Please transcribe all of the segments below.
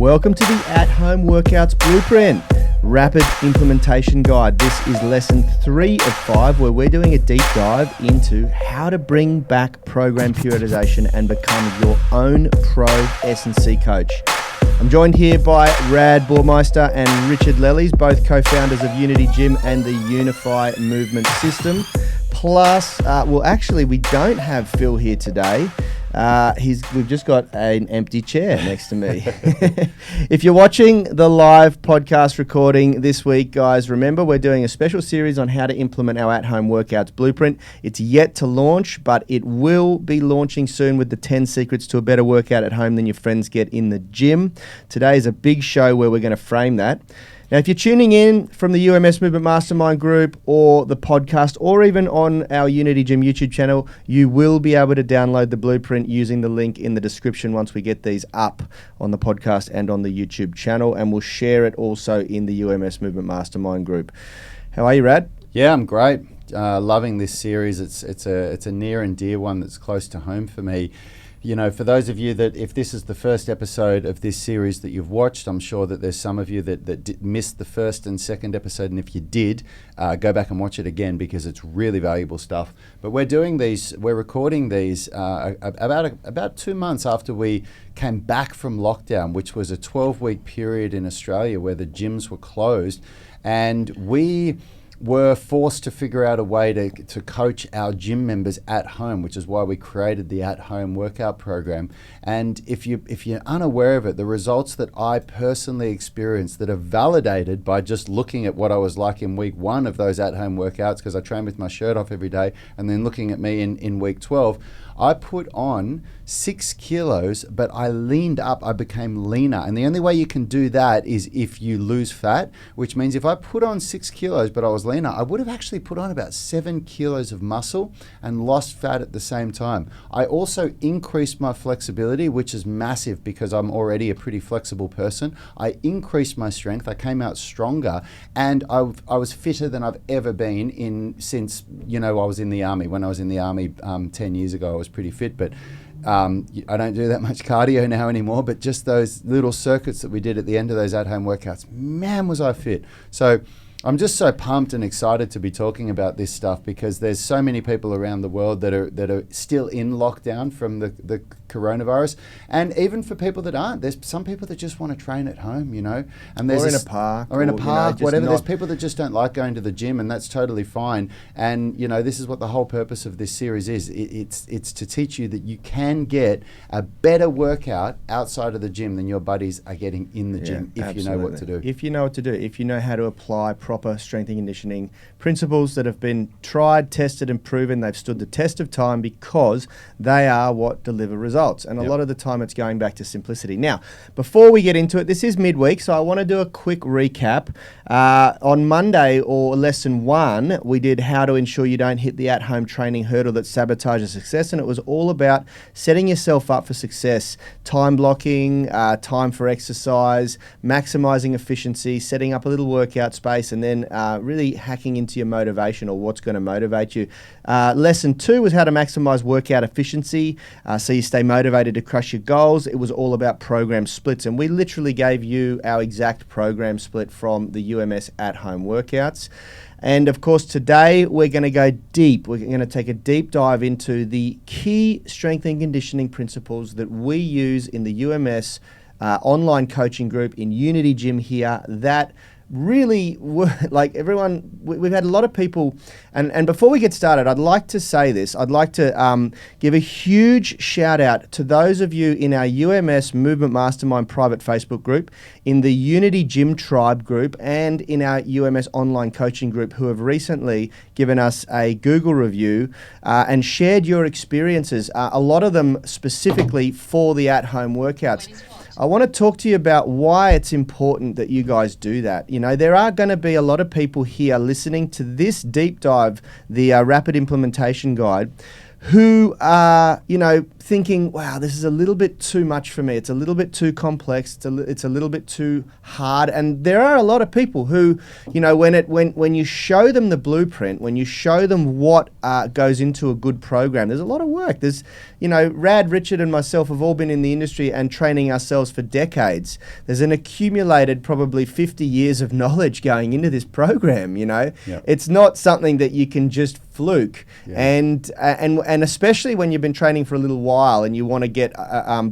Welcome to the At Home Workouts Blueprint Rapid Implementation Guide. This is lesson 3 of 5, where we're doing a deep dive into how to bring back program periodization and become your own pro S&C coach. I'm joined here by Rad Bormeister and Richard Lellies, both co-founders of Unity Gym and the Unify Movement System. Plus, we don't have Phil here today. We've just got an empty chair next to me. If you're watching the live podcast recording this week, guys, remember we're doing a special series on how to implement our at-home workouts blueprint. It's yet to launch, but it will be launching soon with the 10 secrets to a better workout at home than your friends get in the gym. Today is a big show where we're going to frame that. Now, if you're tuning in from the UMS Movement Mastermind group or the podcast or even on our Unity Gym YouTube channel, you will be able to download the blueprint using the link in the description once we get these up on the podcast and on the YouTube channel, and we'll share it also in the UMS Movement Mastermind group. How are you, Rad? Yeah, I'm great. Loving this series. It's a near and dear one that's close to home for me. You know, for those of you that, if this is the first episode of this series that you've watched, I'm sure that there's some of you that missed the first and second episode, and if you did, go back and watch it again because it's really valuable stuff. But we're recording these about 2 months after we came back from lockdown, which was a 12-week period in Australia where the gyms were closed, and we were forced to figure out a way to coach our gym members at home, which is why we created the at-home workout program. And if you're unaware of it, the results that I personally experienced that are validated by just looking at what I was like in week 1 of those at-home workouts, because I train with my shirt off every day, and then looking at me in week 12, I put on 6 kilos, but I leaned up, I became leaner. And the only way you can do that is if you lose fat, which means if I put on 6 kilos, but I was leaner, I would have actually put on about 7 kilos of muscle and lost fat at the same time. I also increased my flexibility, which is massive because I'm already a pretty flexible person. I increased my strength, I came out stronger, and I was fitter than I've ever been since, I was in the army. When I was in the army 10 years ago, I was pretty fit, but I don't do that much cardio now anymore, but just those little circuits that we did at the end of those at-home workouts, man, was I fit. So I'm just so pumped and excited to be talking about this stuff because there's so many people around the world that are still in lockdown from the coronavirus, and even for people that aren't, there's some people that just want to train at home, and there's or in a park, whatever. There's people that just don't like going to the gym, and that's totally fine. And this is what the whole purpose of this series is. It's to teach you that you can get a better workout outside of the gym than your buddies are getting in the gym if absolutely. you know what to do. If you know what to do, if you know how to apply proper strength and conditioning principles that have been tried, tested, and proven, they've stood the test of time because they are what deliver results. And a lot of the time it's going back to simplicity. Now, before we get into it, this is midweek, so I want to do a quick recap. On Monday, or lesson 1, we did how to ensure you don't hit the at-home training hurdle that sabotages success, and it was all about setting yourself up for success, time blocking, time for exercise, maximizing efficiency, setting up a little workout space, and then really hacking into your motivation or what's going to motivate you. Lesson 2 was how to maximize workout efficiency so you stay motivated to crush your goals. It was all about program splits, and we literally gave you our exact program split from the UMS At Home Workouts. And of course, today we're going to go deep. We're going to take a deep dive into the key strength and conditioning principles that we use in the UMS online coaching group in Unity Gym here that really, like everyone, we've had a lot of people, and before we get started, I'd like to say this. I'd like to give a huge shout out to those of you in our UMS Movement Mastermind private Facebook group, in the Unity Gym Tribe group, and in our UMS online coaching group who have recently given us a Google review and shared your experiences, a lot of them specifically for the at-home workouts. I want to talk to you about why it's important that you guys do that. There are going to be a lot of people here listening to this deep dive, the Rapid Implementation Guide, who are, thinking, wow, this is a little bit too much for me. It's a little bit too complex. It's a little bit too hard. And there are a lot of people who, when you show them the blueprint, when you show them what goes into a good program, there's a lot of work. There's, Rad, Richard and myself have all been in the industry and training ourselves for decades. There's an accumulated probably 50 years of knowledge going into this program, Yep. It's not something that you can just fluke. Yeah. And especially when you've been training for a little while and you want to get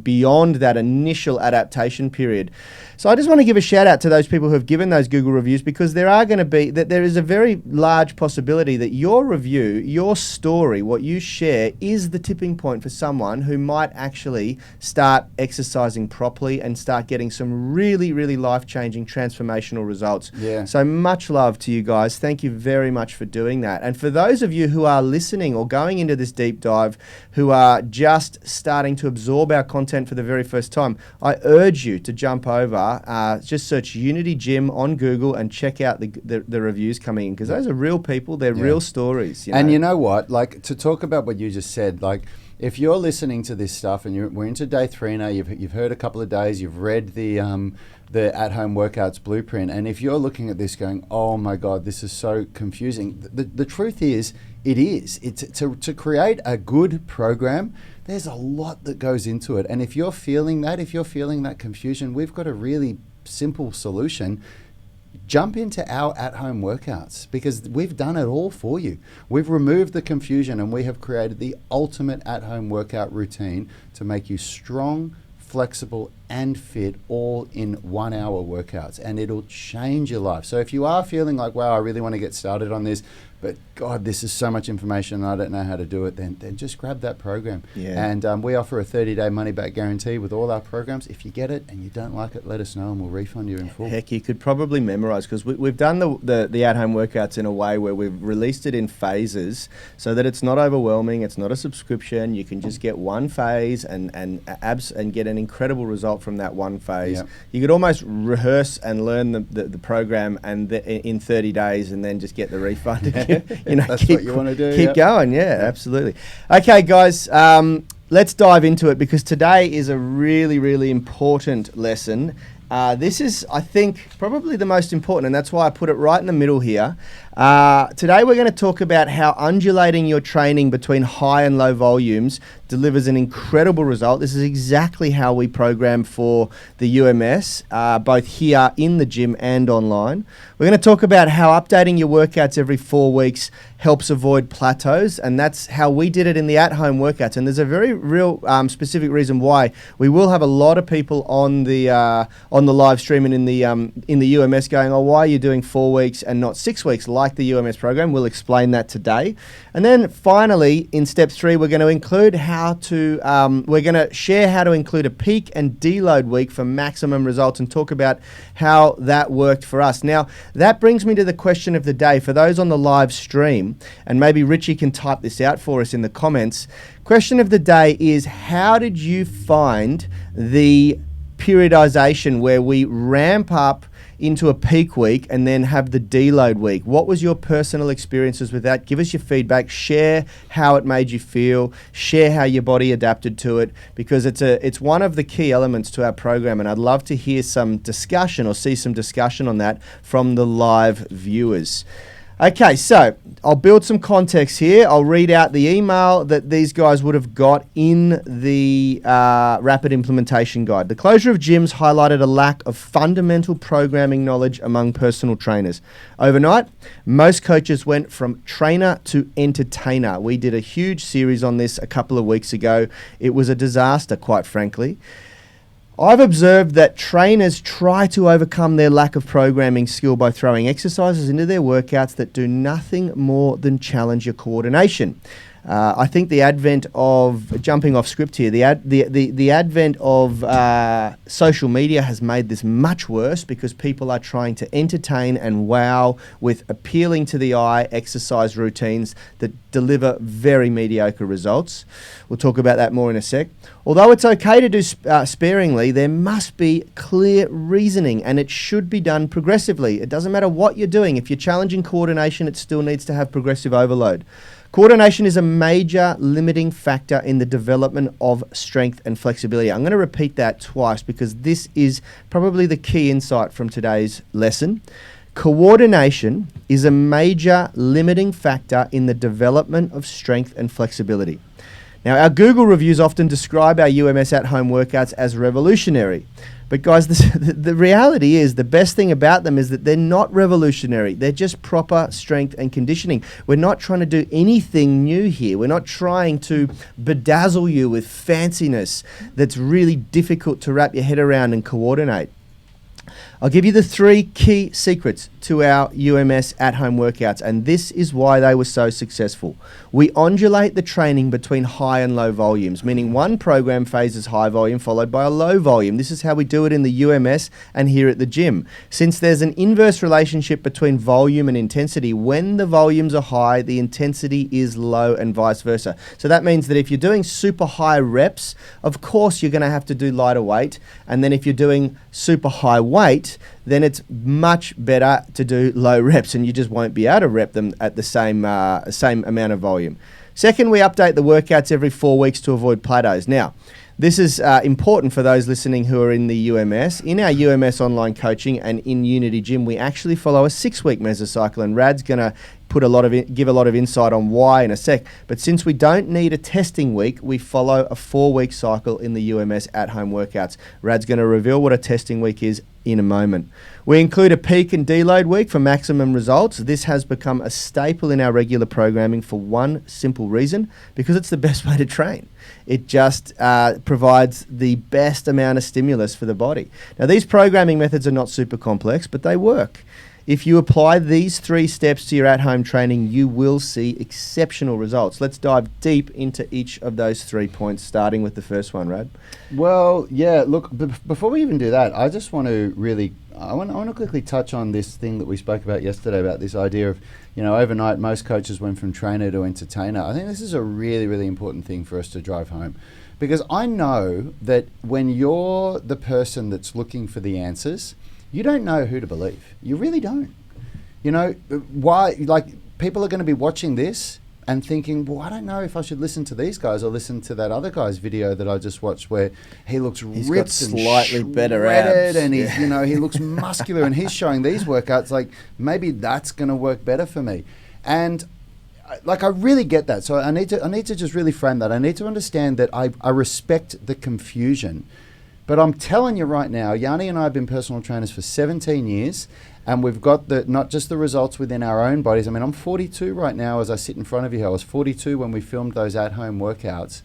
beyond that initial adaptation period. So I just want to give a shout out to those people who have given those Google reviews, because there is a very large possibility that your review, your story, what you share is the tipping point for someone who might actually start exercising properly and start getting some really, really life-changing transformational results. Yeah. So much love to you guys. Thank you very much for doing that. And for those of you who are listening or going into this deep dive, who are just starting to absorb our content for the very first time, I urge you to jump over, just search Unity Gym on Google and check out the reviews coming in, because those are real people, they're real stories. And you know what, like, to talk about what you just said, like, if you're listening to this stuff and we're into day 3 now, you've heard a couple of days, you've read the At Home Workouts blueprint, and if you're looking at this going, oh my God, this is so confusing, the truth is, it's to create a good program, there's a lot that goes into it. And if you're feeling that confusion, we've got a really simple solution. Jump into our at-home workouts, because we've done it all for you. We've removed the confusion and we have created the ultimate at-home workout routine to make you strong, flexible and fit, all in 1 hour workouts, and it'll change your life. So if you are feeling like, wow, I really want to get started on this, but God, this is so much information and I don't know how to do it, then just grab that program. Yeah. And we offer a 30-day money-back guarantee with all our programs. If you get it and you don't like it, let us know and we'll refund you in full. Heck, you could probably memorize, because we've done the at-home workouts in a way where we've released it in phases so that it's not overwhelming, it's not a subscription. You can just get one phase and get an incredible result from that one phase. Yep. You could almost rehearse and learn the program in 30 days and then just get the refund. That's what you want to do. Keep going, yeah, absolutely. Okay, guys, let's dive into it, because today is a really, really important lesson. This is, I think, probably the most important, and that's why I put it right in the middle here. Today we're going to talk about how undulating your training between high and low volumes delivers an incredible result. This is exactly how we program for the UMS, both here in the gym and online. We're going to talk about how updating your workouts every 4 weeks helps avoid plateaus, and that's how we did it in the at-home workouts. And there's a very real specific reason why. We will have a lot of people on the live stream and in the UMS going, oh, why are you doing 4 weeks and not 6 weeks like the UMS program? We'll explain that today. And then finally, in step 3, we're going to include we're going to share how to include a peak and deload week for maximum results and talk about how that worked for us. Now, that brings me to the question of the day for those on the live stream, and maybe Richie can type this out for us in the comments. Question of the day is, how did you find the periodization where we ramp up into a peak week and then have the deload week? What was your personal experiences with that? Give us your feedback, share how it made you feel, share how your body adapted to it, because it's one of the key elements to our program, and I'd love to hear some discussion or see some discussion on that from the live viewers. Okay, so I'll build some context here. I'll read out the email that these guys would have got in the Rapid Implementation Guide. The closure of gyms highlighted a lack of fundamental programming knowledge among personal trainers. Overnight, most coaches went from trainer to entertainer. We did a huge series on this a couple of weeks ago. It was a disaster, quite frankly. I've observed that trainers try to overcome their lack of programming skill by throwing exercises into their workouts that do nothing more than challenge your coordination. I think the advent of, jumping off script here, the advent of social media has made this much worse, because people are trying to entertain and wow with appealing to the eye exercise routines that deliver very mediocre results. We'll talk about that more in a sec. Although it's okay to do sparingly, there must be clear reasoning, and it should be done progressively. It doesn't matter what you're doing. If you're challenging coordination, it still needs to have progressive overload. Coordination is a major limiting factor in the development of strength and flexibility. I'm going to repeat that twice because this is probably the key insight from today's lesson. Coordination is a major limiting factor in the development of strength and flexibility. Now, our Google reviews often describe our UMS At Home workouts as revolutionary. But guys, the reality is, the best thing about them is that they're not revolutionary. They're just proper strength and conditioning. We're not trying to do anything new here. We're not trying to bedazzle you with fanciness that's really difficult to wrap your head around and coordinate. I'll give you the 3 key secrets to our UMS At Home workouts, and this is why they were so successful. We undulate the training between high and low volumes, meaning one program phase is high volume followed by a low volume. This is how we do it in the UMS and here at the gym. Since there's an inverse relationship between volume and intensity, when the volumes are high, the intensity is low and vice versa. So that means that if you're doing super high reps, of course you're going to have to do lighter weight, and then if you're doing super high weight, then it's much better to do low reps, and you just won't be able to rep them at the same amount of volume. Second, we update the workouts every 4 weeks to avoid plateaus. Now, this is important for those listening who are in the UMS. In our UMS online coaching and in Unity Gym, we actually follow a 6-week mesocycle, and Rad's going to give a lot of insight on why in a sec. But since we don't need a testing week, we follow a 4-week cycle in the UMS At Home workouts. Rad's going to reveal what a testing week is in a moment. We include a peak and deload week for maximum results. This has become a staple in our regular programming for one simple reason: because it's the best way to train. It just provides the best amount of stimulus for the body. Now, these programming methods are not super complex, but they work. If you apply these 3 steps to your at-home training, you will see exceptional results. Let's dive deep into each of those 3 points, starting with the first one, Rad. Well, yeah, look, before we even do that, I just want to I want to quickly touch on this thing that we spoke about yesterday, about this idea of, overnight most coaches went from trainer to entertainer. I think this is a really, really important thing for us to drive home, because I know that when you're the person that's looking for the answers, you don't know who to believe. You really don't. Why? Like, people are going to be watching this and thinking, well, I don't know if I should listen to these guys or listen to that other guy's video that I just watched where he looks ripped and slightly better abs, and he's, he looks muscular, and he's showing these workouts. Like, maybe that's going to work better for me. And I really get that. So I need to just really frame that. I need to understand that I respect the confusion. But I'm telling you right now, Yanni and I have been personal trainers for 17 years, and we've got not just the results within our own bodies. I mean, I'm 42 right now as I sit in front of you here. I was 42 when we filmed those at-home workouts.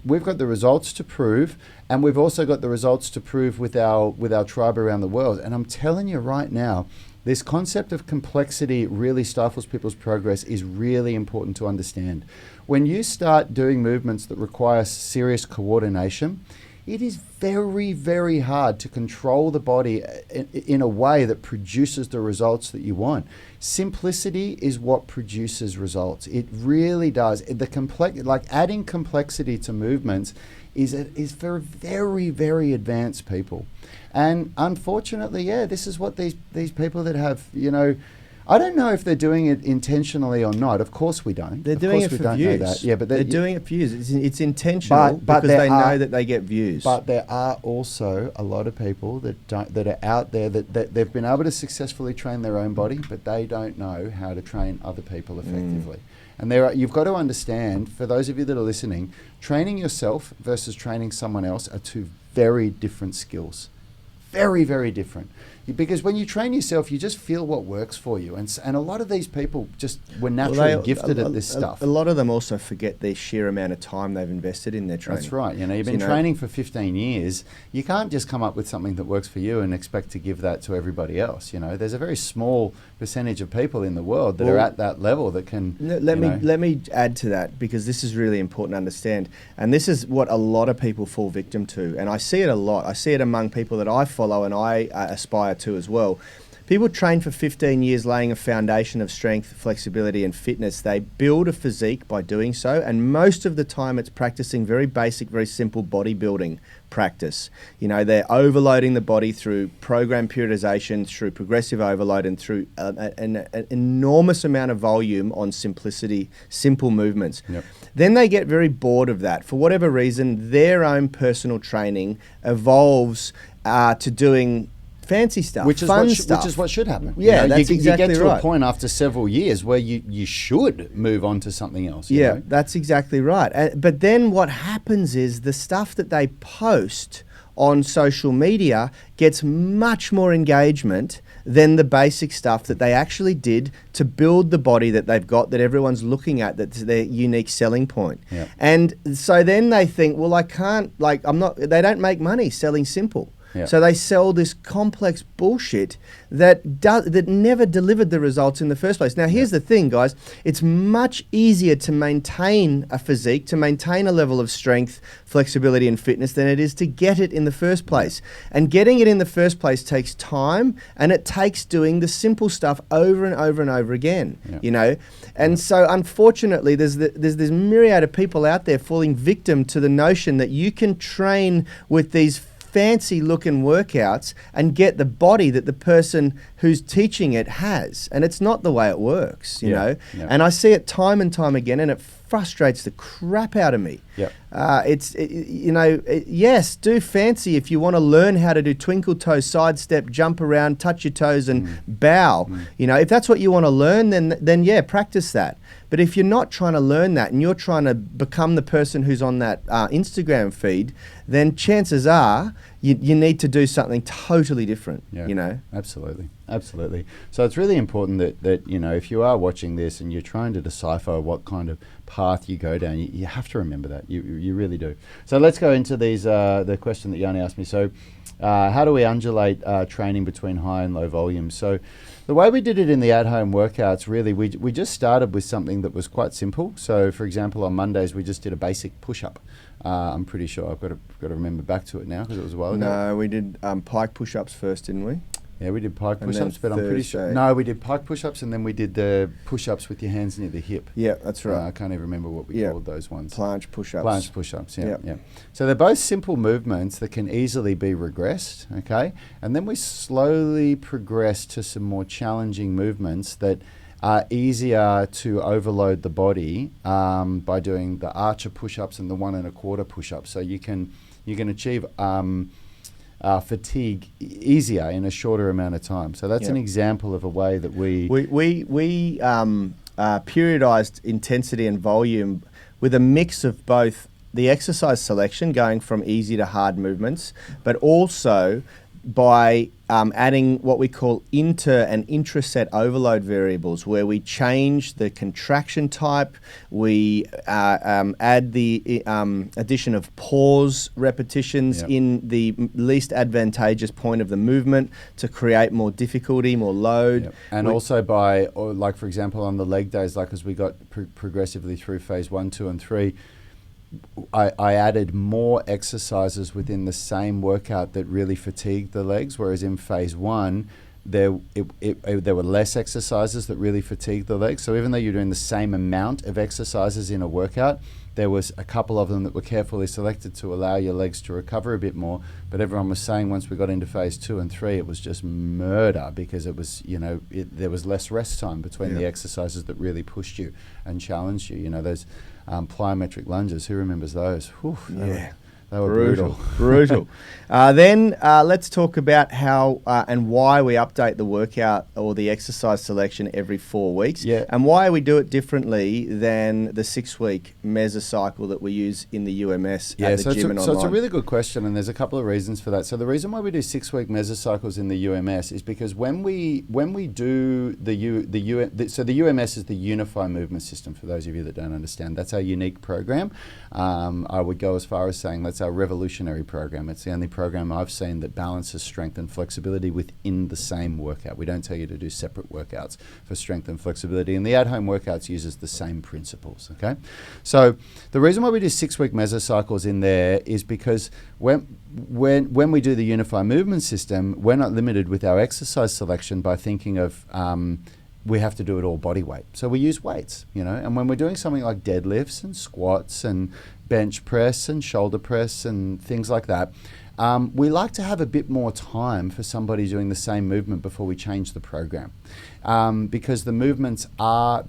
We've got the results to prove, and we've also got the results to prove with our tribe around the world. And I'm telling you right now, this concept of complexity really stifles people's progress is really important to understand. When you start doing movements that require serious coordination, it is very, very hard to control the body in a way that produces the results that you want. Simplicity is what produces results. It really does. Adding complexity to movements is for very, very advanced people. And unfortunately, this is what these people that have, I don't know if they're doing it intentionally or not. Of course we don't. They're doing it for views. Yeah, but they're doing it for views. It's intentional because they know that they get views. But there are also a lot of people that are out there that they've been able to successfully train their own body, but they don't know how to train other people effectively. And you've got to understand, for those of you that are listening, training yourself versus training someone else are 2 very different skills. Very, very different. Because when you train yourself, you just feel what works for you. And a lot of these people just were naturally gifted at this stuff. A lot of them also forget the sheer amount of time they've invested in their training. That's right. You've been training for 15 years. You can't just come up with something that works for you and expect to give that to everybody else. There's a very small percentage of people in the world that are at that level that can... Let me add to that, because this is really important to understand. And this is what a lot of people fall victim to. And I see it a lot. I see it among people that I follow and I aspire to as well. People train for 15 years laying a foundation of strength, flexibility and fitness. They build a physique by doing so, and most of the time it's practicing very basic, very simple bodybuilding practice. You know, they're overloading the body through program periodization, through progressive overload, and through an enormous amount of volume on simplicity, simple movements. Yep. Then they get very bored of that. For whatever reason, their own personal training evolves to doing fancy stuff, which is what should happen. Yeah, that's exactly right. You get to a point after several years where you should move on to something else. You know? That's exactly right. But then what happens is the stuff that they post on social media gets much more engagement than the basic stuff that they actually did to build the body that they've got, that everyone's looking at, that's their unique selling point. Yep. And so then they think, well, they don't make money selling simple. Yep. So they sell this complex bullshit that never delivered the results in the first place. Now, here's the thing, guys. It's much easier to maintain a physique, to maintain a level of strength, flexibility and fitness than it is to get it in the first place. And getting it in the first place takes time, and it takes doing the simple stuff over and over and over again, you know. And so, unfortunately, there's this myriad of people out there falling victim to the notion that you can train with these fancy looking workouts and get the body that the person who's teaching it has. And it's not the way it works, you know. Yeah. And I see it time and time again, and it frustrates the crap out of me. Yep. Yes, do fancy if you want to learn how to do twinkle toe, sidestep, jump around, touch your toes and bow. You know, if that's what you want to learn, then yeah, practice that. But if you're not trying to learn that and you're trying to become the person who's on that Instagram feed, then chances are you need to do something totally different, you know? Absolutely. So it's really important that you know, if you are watching this and you're trying to decipher what kind of path you go down, you have to remember that. You really do. So let's go into these, the question that Yanni asked me. So how do we undulate training between high and low volumes? So the way we did it in the at-home workouts, really, we just started with something that was quite simple. So, for example, on Mondays, we just did a basic push-up. I'm pretty sure I've got to remember back to it now because it was a while ago. No, we did pike push-ups first, didn't we? Yeah, we did pike push-ups, but I'm pretty sure. No, we did pike push-ups, and then we did the push-ups with your hands near the hip. Yeah, that's right. I can't even remember what we called those ones. Planche push-ups. Planche push-ups, yeah. So they're both simple movements that can easily be regressed, okay? And then we slowly progress to some more challenging movements that are easier to overload the body by doing the archer push-ups and the 1 1/4 push-ups. So you can achieve fatigue easier in a shorter amount of time. So that's an example of a way that we periodized intensity and volume with a mix of both the exercise selection going from easy to hard movements, but also by adding what we call inter and intraset overload variables, where we change the contraction type, we add the addition of pause repetitions in the least advantageous point of the movement to create more difficulty, more load. And also by, like for example, on the leg days, like as we got progressively through phase 1, 2 and 3, I added more exercises within the same workout that really fatigued the legs, whereas in phase 1, there were less exercises that really fatigued the legs. So even though you're doing the same amount of exercises in a workout, there was a couple of them that were carefully selected to allow your legs to recover a bit more. But everyone was saying once we got into phase 2 and 3, it was just murder because it was, you know, there was less rest time between the exercises that really pushed you and challenged you. You know, those plyometric lunges, who remembers those? Whew, they were brutal. Then let's talk about how and why we update the workout or the exercise selection every 4 weeks, and why we do it differently than the 6-week mesocycle that we use in the UMS at the gym and online. So it's a really good question, and there's a couple of reasons for that. So the reason why we do 6-week mesocycles in the UMS is because when we do so the UMS is the Unified Movement System. For those of you that don't understand, that's our unique program. I would go as far as saying, let's It's our revolutionary program. It's the only program I've seen that balances strength and flexibility within the same workout. We don't tell you to do separate workouts for strength and flexibility. And the at-home workouts uses the same principles, okay? So the reason why we do 6-week mesocycles in there is because when we do the unified movement system, we're not limited with our exercise selection by thinking of we have to do it all body weight. So we use weights, you know, and when we're doing something like deadlifts and squats and bench press and shoulder press and things like that, we like to have a bit more time for somebody doing the same movement before we change the program, because the movements are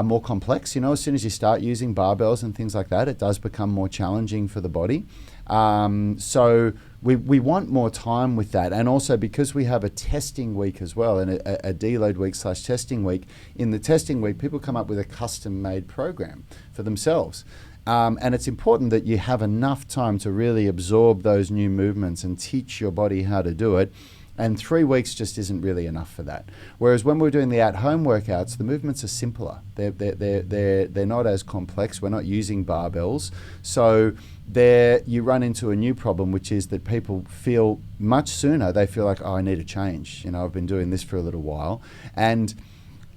more complex. You know, as soon as you start using barbells and things like that, it does become more challenging for the body. So we want more time with that. And also because we have a testing week as well, and a deload week / testing week, in the testing week, people come up with a custom-made program for themselves. And it's important that you have enough time to really absorb those new movements and teach your body how to do it. And 3 weeks just isn't really enough for that. Whereas when we're doing the at-home workouts, the movements are simpler. They're not as complex. We're not using barbells. So you run into a new problem, which is that people feel much sooner. They feel like, oh, I need a change. You know, I've been doing this for a little while. And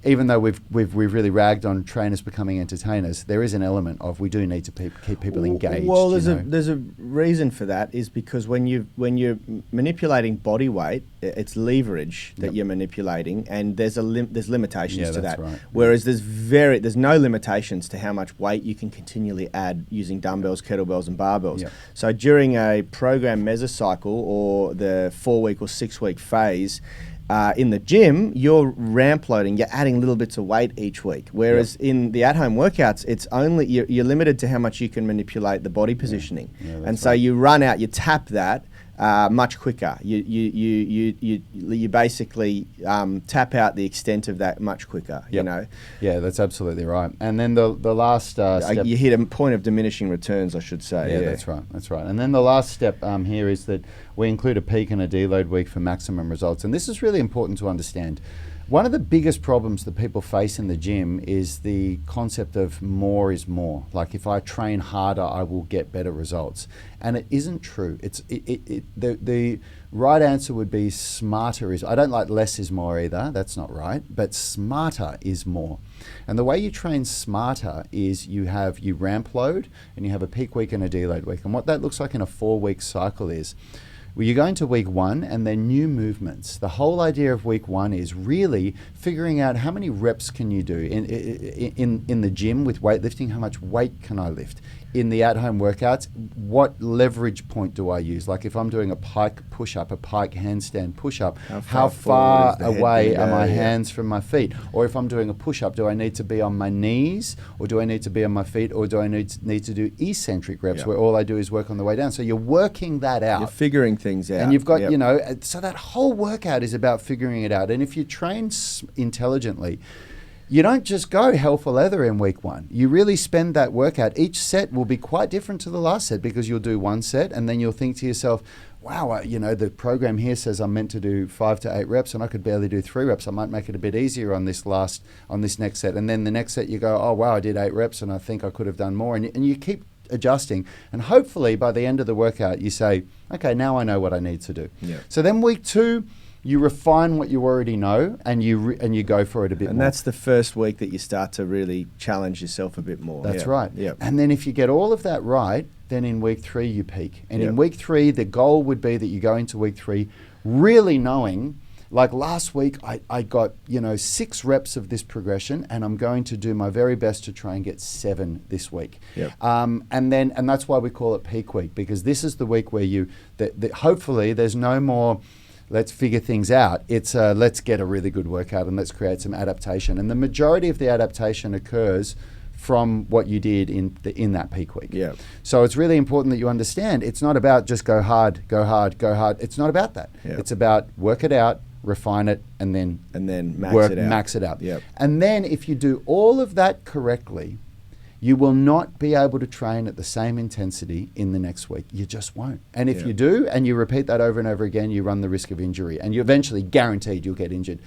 even though we've really ragged on trainers becoming entertainers, there is an element of we do need to keep people engaged. Well, there's a reason for that, is because when you're manipulating body weight, it's leverage that you're manipulating, and there's limitations to that. Right. Whereas there's no limitations to how much weight you can continually add using dumbbells, kettlebells, and barbells. Yep. So during a program mesocycle or the 4-week or 6-week phase, in the gym, you're ramp loading, you're adding little bits of weight each week. Whereas in the at-home workouts, it's only you're limited to how much you can manipulate the body positioning. And so you run out, you tap that much quicker. You basically tap out the extent of that much quicker. You know. Yeah, that's absolutely right. And then the last step, you hit a point of diminishing returns, I should say. Yeah, that's right. And then the last step here is that we include a peak and a deload week for maximum results. And this is really important to understand. One of the biggest problems that people face in the gym is the concept of more is more. Like, if I train harder, I will get better results. And it isn't true. The right answer would be smarter is. I don't like less is more either. That's not right. But smarter is more. And the way you train smarter is you ramp load and you have a peak week and a deload week. And what that looks like in a 4-week cycle is, well, you go into week 1 and then new movements. The whole idea of week 1 is really figuring out how many reps can you do in the gym with weightlifting. How much weight can I lift? In the at-home workouts, what leverage point do I use? Like, if I'm doing a pike push-up, a pike handstand push-up, how far away are my hands from my feet? Or if I'm doing a push-up, do I need to be on my knees, or do I need to be on my feet, or do I need to do eccentric reps where all I do is work on the way down? So you're working that out. You're figuring things out. And you've got, so that whole workout is about figuring it out. And if you train intelligently, you don't just go hell for leather in week 1. You really spend that workout. Each set will be quite different to the last set, because you'll do 1 set and then you'll think to yourself, wow, the program here says I'm meant to do 5 to 8 reps and I could barely do 3 reps. I might make it a bit easier on this next set. And then the next set you go, oh, wow, I did 8 reps and I think I could have done more. And you keep adjusting. And hopefully by the end of the workout, you say, okay, now I know what I need to do. Yeah. So then week 2, you refine what you already know, and you go for it a bit more. And that's the first week that you start to really challenge yourself a bit more. That's right. Yep. And then if you get all of that right, then in week 3 you peak. And in week 3, the goal would be that you go into week 3 really knowing, like last week, I got 6 reps of this progression, and I'm going to do my very best to try and get 7 this week. Yep. And that's why we call it peak week, because this is the week where hopefully there's no more let's figure things out. It's let's get a really good workout and let's create some adaptation. And the majority of the adaptation occurs from what you did in that peak week. Yeah. So it's really important that you understand it's not about just go hard, go hard, go hard. It's not about that. Yep. It's about work it out, refine it, and then max it out. Yep. And then if you do all of that correctly, you will not be able to train at the same intensity in the next week. You just won't. And if you do, and you repeat that over and over again, you run the risk of injury, and you're eventually guaranteed you'll get injured.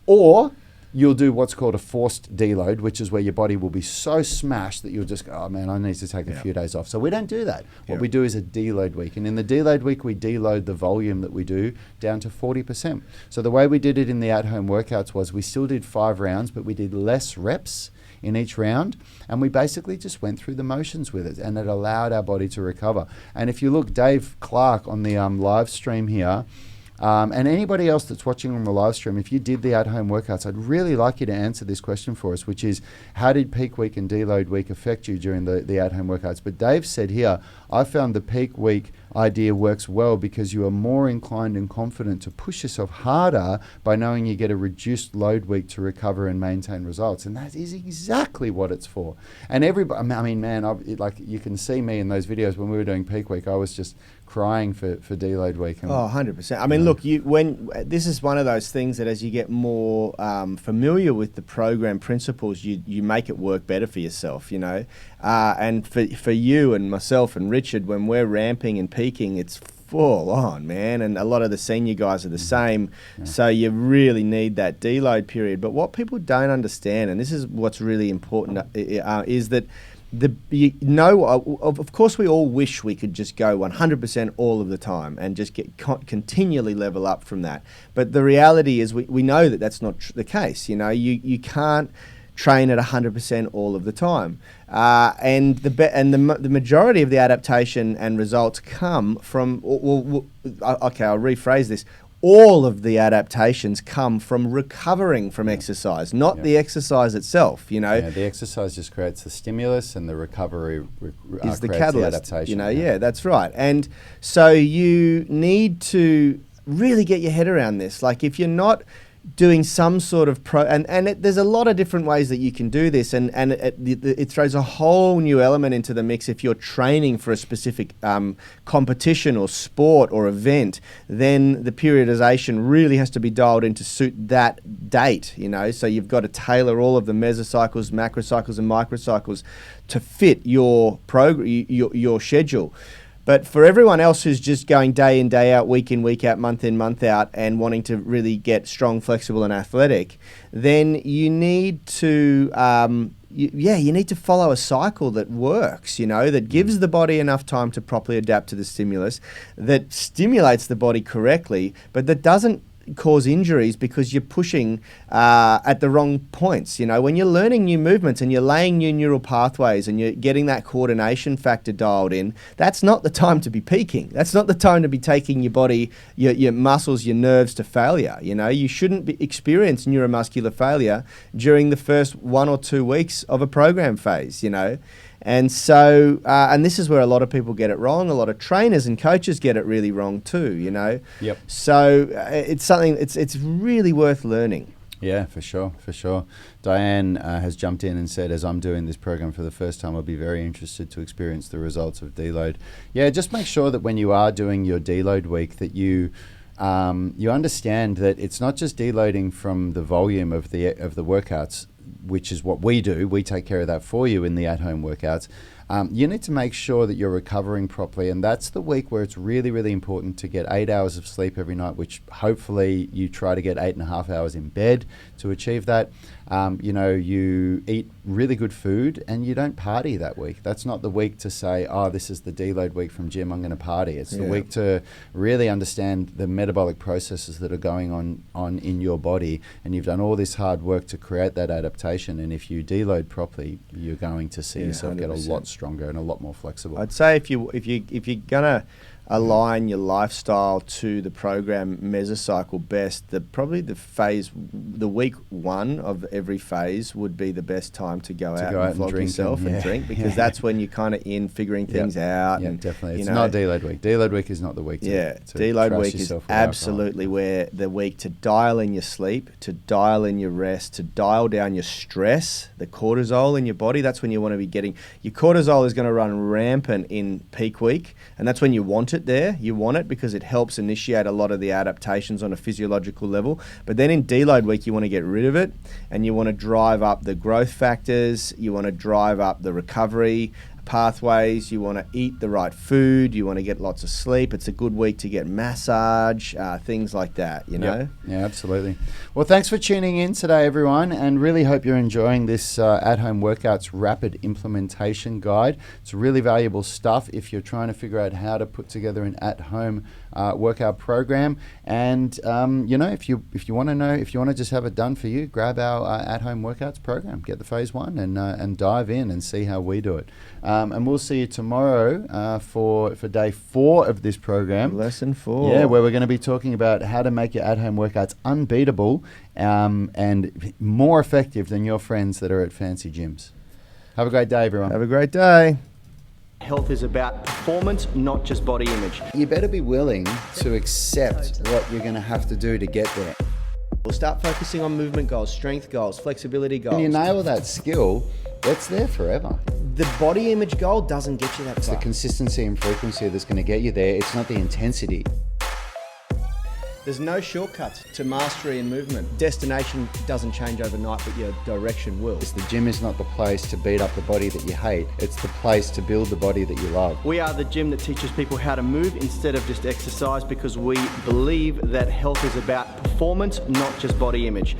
Or you'll do what's called a forced deload, which is where your body will be so smashed that you'll just go, oh man, I need to take a few days off. So we don't do that. What we do is a deload week. And in the deload week, we deload the volume that we do down to 40%. So the way we did it in the at-home workouts was we still did 5 rounds, but we did less reps in each round, and we basically just went through the motions with it, and it allowed our body to recover. And if you look, Dave Clark on the live stream here, and anybody else that's watching on the live stream, if you did the at-home workouts, I'd really like you to answer this question for us, which is, how did peak week and deload week affect you during the at-home workouts? But Dave said here, I found the peak week idea works well because you are more inclined and confident to push yourself harder by knowing you get a reduced load week to recover and maintain results. And that is exactly what it's for. And everybody, I mean, man, like you can see me in those videos when we were doing peak week, I was just crying for deload week. And 100%. I mean, look, this is one of those things that as you get more familiar with the program principles, you make it work better for yourself, you know. And for you and myself and Richard, when we're ramping and peaking, it's full on, man. And a lot of the senior guys are the same. Yeah. So you really need that deload period. But what people don't understand, and this is what's really important, is that of course we all wish we could just go 100% all of the time and just get continually level up from that. But the reality is we know that that's not the case. You know, you can't train at 100% all of the time. And the majority of the adaptation and results come from, okay, I'll rephrase this. All of the adaptations come from recovering from exercise, not the exercise itself, you know. Yeah, the exercise just creates the stimulus, and the recovery is the creates catalyst, the adaptation. you know, that's right. And so you need to really get your head around this. Like, if you're not doing some sort of there's a lot of different ways that you can do this, and it throws a whole new element into the mix. If you're training for a specific competition or sport or event, then the periodization really has to be dialed in to suit that date, you know. So you've got to tailor all of the mesocycles, macrocycles and microcycles to fit your your schedule. But for everyone else who's just going day in, day out, week in, week out, month in, month out, and wanting to really get strong, flexible, and athletic, then you need to, you need to follow a cycle that works, you know, that gives the body enough time to properly adapt to the stimulus, that stimulates the body correctly, but that doesn't cause injuries because you're pushing at the wrong points. You know, when you're learning new movements and you're laying new neural pathways and you're getting that coordination factor dialed in, that's not the time to be peaking. That's not the time to be taking your body, your muscles, your nerves to failure. You know, you shouldn't experience neuromuscular failure during the first 1 or 2 weeks of a program phase, you know. And so, and this is where a lot of people get it wrong. A lot of trainers and coaches get it really wrong too, you know. Yep. So it's something, it's really worth learning. Yeah, for sure. Diane has jumped in and said, as I'm doing this program for the first time, I'll be very interested to experience the results of deload. Yeah, just make sure that when you are doing your deload week that you understand that it's not just deloading from the volume of the workouts, which is what we do. We take care of that for you in the at-home workouts. You need to make sure that you're recovering properly, and that's the week where it's really, really important to get 8 hours of sleep every night, which hopefully you try to get 8.5 hours in bed to achieve that. You know, you eat really good food and you don't party that week. That's not the week to say, oh, this is the deload week from gym, I'm going to party. It's the week to really understand the metabolic processes that are going on in your body, and you've done all this hard work to create that adaptation, and if you deload properly, you're going to see yourself 100%. Get a lot stronger and a lot more flexible. I'd say if you're gonna align your lifestyle to the program mesocycle best, probably the week 1 of every phase would be the best time to go out and flog yourself and drink, because that's when you're kind of in figuring things out. Yeah, definitely. It's not deload week. Deload week is not the week to deload week is absolutely where the week to dial in your sleep, to dial in your rest, to dial down your stress, the cortisol in your body. That's when you want to be getting, your cortisol is going to run rampant in peak week, and that's when you want it there. You want it because it helps initiate a lot of the adaptations on a physiological level. But then in deload week, you want to get rid of it, and you want to drive up the growth factors, you want to drive up the recovery, pathways. You want to eat the right food. You want to get lots of sleep. It's a good week to get massage, things like that, you know? Yeah, absolutely. Well, thanks for tuning in today, everyone, and really hope you're enjoying this at-home workouts rapid implementation guide. It's really valuable stuff if you're trying to figure out how to put together an at-home workout program. And if you want to just have it done for you, grab our at-home workouts program, get the phase 1 and dive in and see how we do it. And we'll see you tomorrow for day 4 of this program. Lesson 4. Yeah, where we're going to be talking about how to make your at-home workouts unbeatable and more effective than your friends that are at fancy gyms. Have a great day, everyone. Have a great day. Health is about performance, not just body image. You better be willing to accept what you're going to have to do to get there. We'll start focusing on movement goals, strength goals, flexibility goals. When you nail that skill, it's there forever. The body image goal doesn't get you that It's far. the consistency and frequency that's going to get you there. It's not the intensity. There's no shortcuts to mastery and movement. Destination doesn't change overnight, but your direction will. The gym is not the place to beat up the body that you hate. It's the place to build the body that you love. We are the gym that teaches people how to move instead of just exercise, because we believe that health is about performance, not just body image.